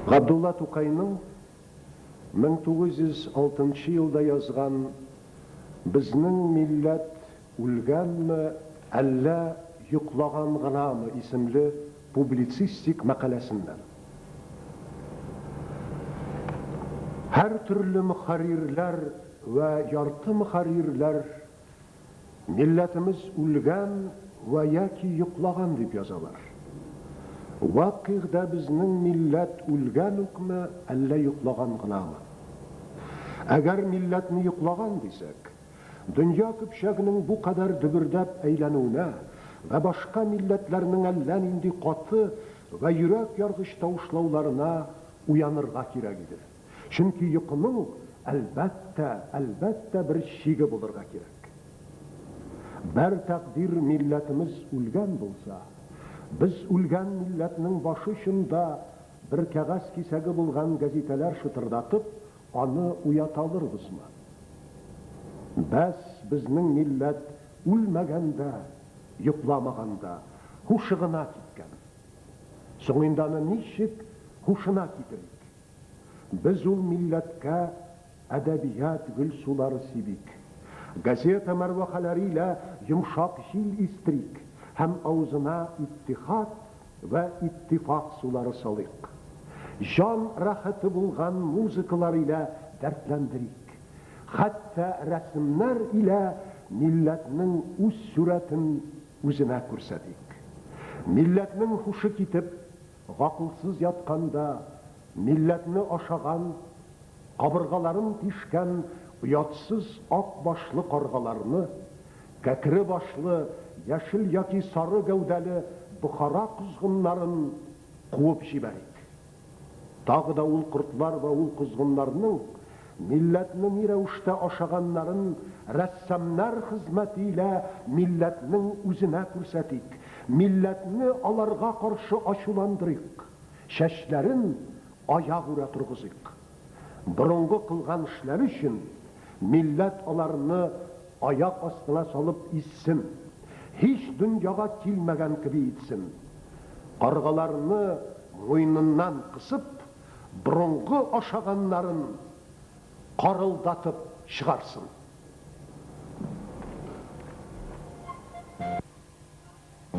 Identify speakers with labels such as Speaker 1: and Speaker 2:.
Speaker 1: Ғабдулла Тукайның 1906 елда язған «Біздің милләт үлгәнме, әллә йоқлаған ғынамы» исемле публицистик мәкаләсендән. Һәр төрле мөхәррирләр вә ярты мөхәррирләр милләтimiz үлгән вә яки йоқлаган дип язалар. Вакыйгда безнең милләт үлгән үкме, әллә йоқлаган гынамы? Әгәр милләтне йоқлаган дисәк, дөнья күпчәгенең бу кадәр дөбердәп әйләнүенә вә башка милләтләрнең әллә нинди каты вә йөрәк яргыч тавышлауларына уянырга кирәк иде. Чөнки йокының әлбәттә бер чиге булырга кирәк. Бер тәкъдир милләтimiz үлгән булса, biz үлгән милләтнең башы очында бер кәгазь кисәге булган гәзитәләр шытырдатып, аны уяталырбызмы? Безнең милләт үлмәгәндә, йокламаганда, һушы гына киткән. Соң инде аны ничек һушына китерик? Без ул милләткә әдәбият гөл сулары сибик. Газета мәрвәхәләре илә йомшак җил истрик. Һәм аузына иттихад вә иттифак сулары салыйк. Жан рәхәте булган музыкалар илә дәртләндерик. Хәтта рәсемнәр илә милләтнең үз сүрәтен үзенә күрсәтик. Милләтнең һушы китеп, гакылсыз ятканда, милләтне ашаган, кабыргаларын тишкән уятсыз ак башлы каргаларны, кәкре башлы яшел яки сары гәүдәле бухара козгыннарын куып җибәрик. Тагы да ул кортлар ва ул козгыннарның милләтне ни рәвештә ашаганнарын рәссамнар хезмәте илә милләтнең үзенә күрсәтик. Милләтне аларга каршы ачуландырыйк. Чәчләрен аяк үрә тургызыйк. Борынгы кылган эшләр өчен милләт аларны аяк астына салып иссен. Hiç dünyaga kilmegen gibi itsin. Kargalarını muyunundan kısıp, brongu aşağınların karıldatıp çıkarsın.